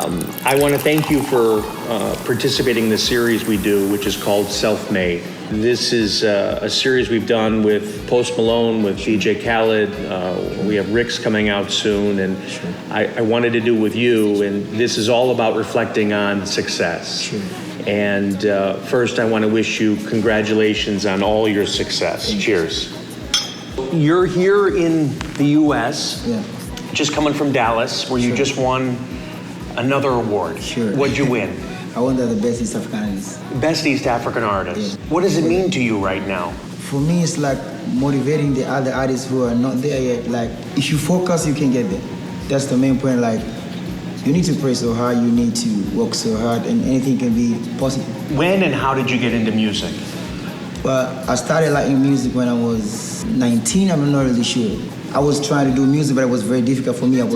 I want to thank you for participating in the series we do, which is called Self-Made. This is a series we've done with Post Malone, with DJ Khaled. We have Rick's coming out soon, and sure. I wanted to do with you, and this is all about reflecting on success. Sure. And first, I want to wish you congratulations on all your success. Cheers. You're here in the U.S., just coming from Dallas, where you just won another award. Sure. What'd you win? I won the Best East African Artist. Best East African Artist. Yeah. What does it mean to you right now? For me, it's like motivating the other artists who are not there yet. Like, if you focus, you can get there. That's the main point. Like, you need to pray so hard, you need to work so hard, and anything can be possible. When and how did you get into music? Well, I started liking music when I was 19, I'm not really sure. I was trying to do music, but it was very difficult for me. I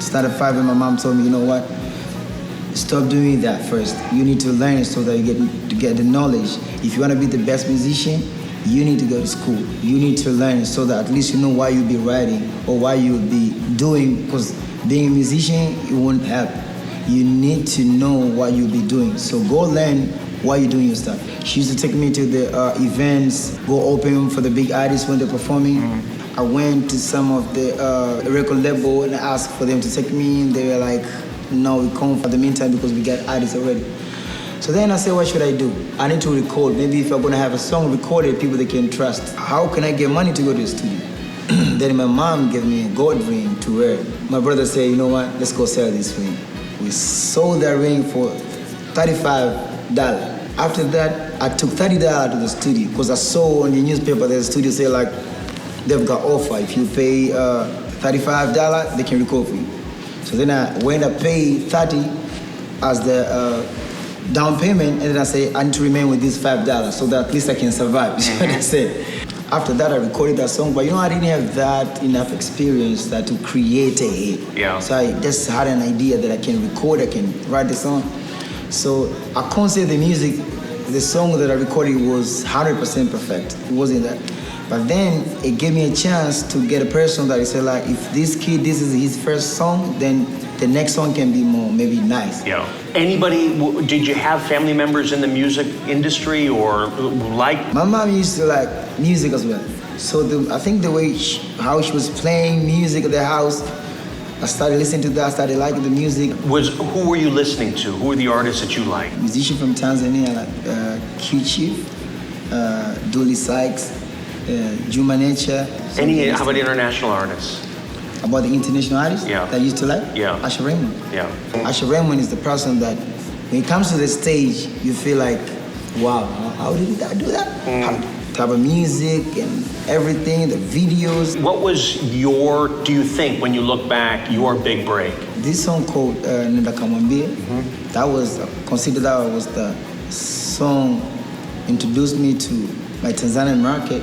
started 5 and my mom told me, you know what? Stop doing that first. You need to learn so that you get the knowledge. If you want to be the best musician, you need to go to school. You need to learn so that at least you know why you'll be writing or why you'll be doing, because being a musician, it won't help. You need to know what you'll be doing. So go learn why you're doing your stuff. She used to take me to the events, go open for the big artists when they're performing. I went to some of the record label and asked for them to take me in. They were like, no, we can't for the meantime because we got artists already. So then I said, what should I do? I need to record. Maybe if I'm gonna have a song recorded, people they can trust. How can I get money to go to the studio? Then my mom gave me a gold ring to wear. My brother said, you know what, let's go sell this ring. We sold that ring for $35. After that, I took $30 to the studio because I saw on the newspaper that the studio say like, they've got offer. If you pay $35, they can record for you. So then I went and paid $30 as the down payment, and then I say I need to remain with this $5 so that at least I can survive. So I said. After that, I recorded that song, but I didn't have that enough experience that to create a hit. Yeah. So I just had an idea that I can record, I can write the song. So I can't say the song that I recorded was 100% perfect. It wasn't that. But then it gave me a chance to get a person that said like, if this kid, this is his first song, then the next song can be more, maybe nice. Yeah. Did you have family members in the music industry or like? My mom used to like music as well. So I think the way how she was playing music at the house, I started listening to that, I started liking the music. Who were you listening to? Who were the artists that you liked? Musician from Tanzania, like Q-Chief, Dolly Sykes, Juma Nature. How about international artists? About the international artists that I used to like? Yeah. Asha Raymond. Yeah. Asha Raymond is the person that, when it comes to the stage, you feel like, wow, how did I do that? Type of music and everything, the videos. What was do you think, when you look back, your big break? This song called Nenda Kamwambie, that was considered that was the song introduced me to my Tanzanian market.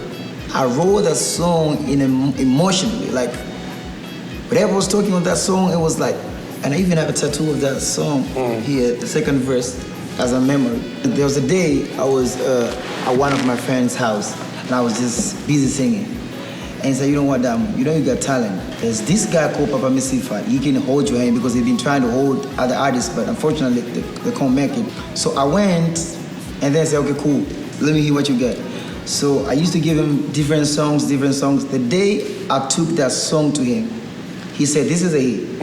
I wrote that song emotionally, like whenever I was talking on that song, it was like, and I even have a tattoo of that song here, the second verse, as a memory. There was a day I was at one of my friend's house, and I was just busy singing. And he said, you know what, Diamond, you know you got talent. There's this guy called Papa Misifa. He can hold your hand because he's been trying to hold other artists, but unfortunately they can't make it. So I went, and then I said, okay, cool, let me hear what you got. So I used to give him different songs. The day I took that song to him, he said, this is a hit.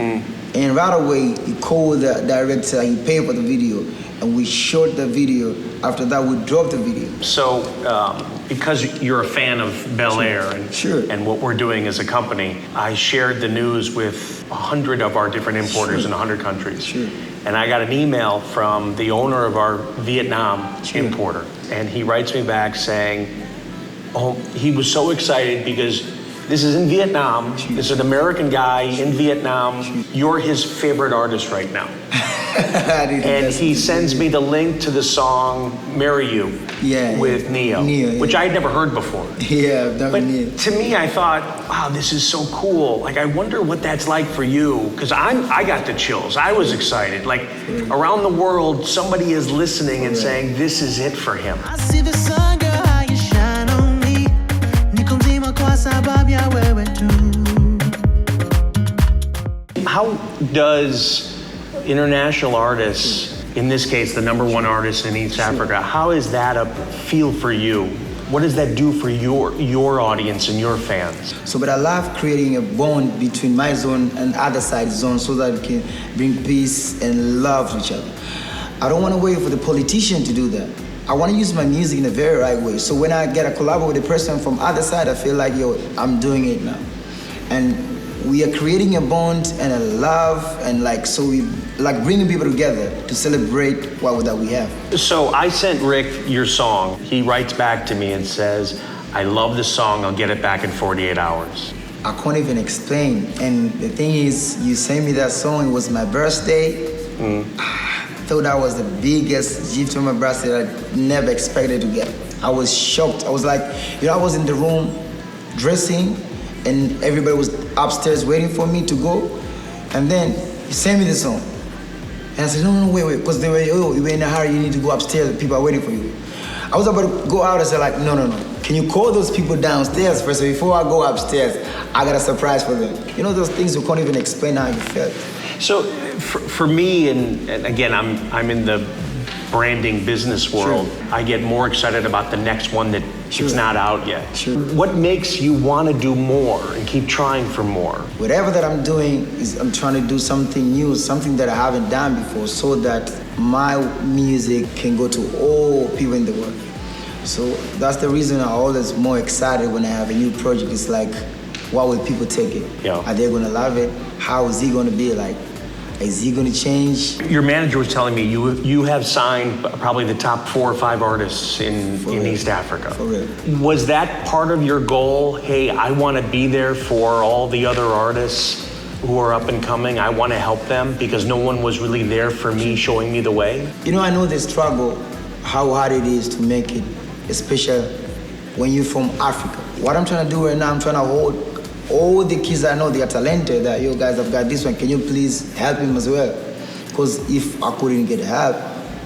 And right away, he called the director, he paid for the video, and we shot the video. After that, we dropped the video. So, because you're a fan of Belaire and what we're doing as a company, I shared the news with 100 of our different importers in 100 countries. And I got an email from the owner of our Vietnam importer, and he writes me back saying, he was so excited because this is in Vietnam. This is an American guy in Vietnam. You're his favorite artist right now. And he sends me the link to the song "Marry You" with Neo, which I had never heard before. Yeah, I've never heard. To me, I thought, wow, this is so cool. Like, I wonder what that's like for you, because I got the chills. I was excited. Like, around the world, somebody is listening and saying, this is it for him. I see the sun, girl, how you shine on me. How does international artists, in this case, the #1 artist in East Africa, how is that a feel for you? What does that do for your audience and your fans? So, but I love creating a bond between my zone and other side zone so that we can bring peace and love to each other. I don't want to wait for the politician to do that. I want to use my music in a very right way. So when I get a collab with a person from other side, I feel like, yo, I'm doing it now. And we are creating a bond and a love, and like, so we like bringing people together to celebrate what that we have. So I sent Rick your song. He writes back to me and says, I love the song, I'll get it back in 48 hours. I can't even explain. And the thing is, you sent me that song, it was my birthday. I thought that was the biggest gift from my birthday that I never expected to get. I was shocked. I was like, I was in the room dressing, and everybody was upstairs waiting for me to go. And then he sent me the song. And I said, no, wait, because they were, you were in a hurry, you need to go upstairs, people are waiting for you. I was about to go out and say like, no. Can you call those people downstairs first? So before I go upstairs, I got a surprise for them. Those things you can't even explain how you felt. So for me, and again, I'm in the branding business world, I get more excited about the next one that it's not out yet. What makes you want to do more and keep trying for more? Whatever that I'm doing is I'm trying to do something new, something that I haven't done before, so that my music can go to all people in the world. So that's the reason I'm always more excited when I have a new project. It's like, what will people take it? Yeah. Are they gonna love it? How is he gonna be like? Is he gonna change? Your manager was telling me you have signed probably the top 4 or 5 artists in East Africa. For real. Was that part of your goal? Hey, I want to be there for all the other artists who are up and coming. I want to help them because no one was really there for me, showing me the way. I know the struggle, how hard it is to make it, especially when you're from Africa. What I'm trying to do right now, I'm trying to hold all the kids I know they are talented, that you guys have got this one, can you please help him as well? Because if I couldn't get help,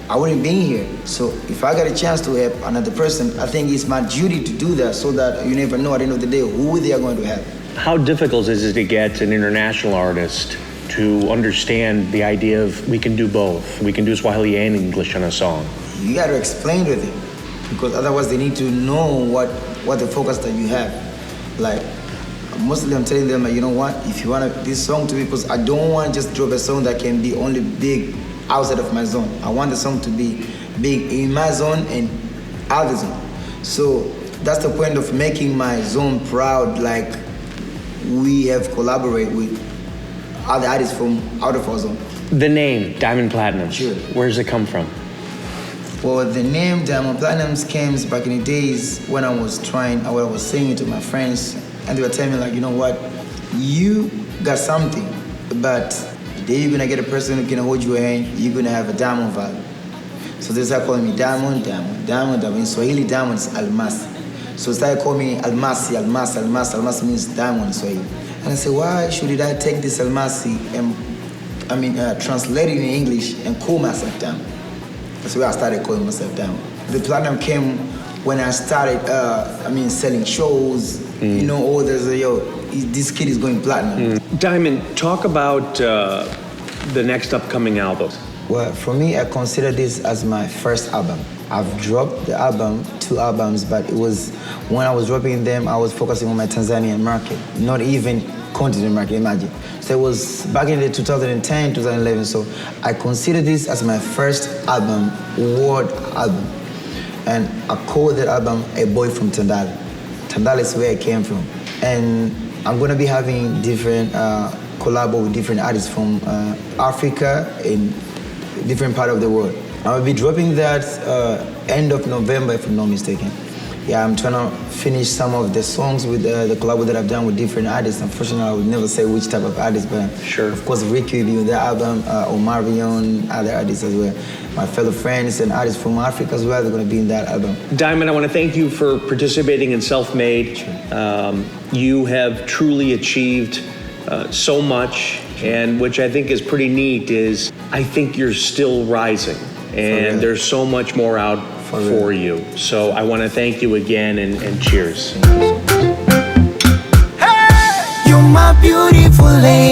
I wouldn't be here. So if I got a chance to help another person, I think it's my duty to do that so that you never know at the end of the day who they are going to help. How difficult is it to get an international artist to understand the idea of we can do both? We can do Swahili and English on a song. You got to explain to them, because otherwise they need to know what the focus that you have. Like, mostly I'm telling them, you know what, if you want this song to be, because I don't want to just drop a song that can be only big outside of my zone. I want the song to be big in my zone and other zone. So that's the point of making my zone proud, like we have collaborated with other artists from out of our zone. The name, Diamond Platnumz, Sure. Where does it come from? Well, the name Diamond Platnumz came back in the days when I was singing to my friends, and they were telling me like, you know what, you got something, but the day you're gonna get a person who can hold your hand, you're gonna have a diamond value. So they started calling me Diamond. In Swahili, diamond is almasi. So they started calling me almasi. Almasi means diamond in Swahili. And I said, why should I take this almasi and translate it in English and call myself Diamond? That's where I started calling myself Diamond. The platinum came when I started, selling shows. All there's this kid is going platinum. Diamond, talk about the next upcoming album. Well, for me, I consider this as my first album. I've dropped the album, 2 albums, but it was, when I was dropping them, I was focusing on my Tanzanian market, not even continent market, imagine. So it was back in the 2010, 2011, so I consider this as my first album, world album. And I called that album A Boy from Tanzania. Tanzania is where I came from. And I'm gonna be having different collabo with different artists from Africa in different part of the world. I'll be dropping that end of November, if I'm not mistaken. Yeah, I'm trying to finish some of the songs with the collabo that I've done with different artists. Unfortunately, I would never say which type of artist, but sure. Of course, Rick will be on the album, Omarion, other artists as well. My fellow friends and artists from Africa as well, they're going to be in that album. Diamond, I want to thank you for participating in Self-Made. Sure. You have truly achieved so much, and which I think is pretty neat is I think you're still rising, and there's so much more out for you. So I want to thank you again, and cheers. You're my beautiful lady.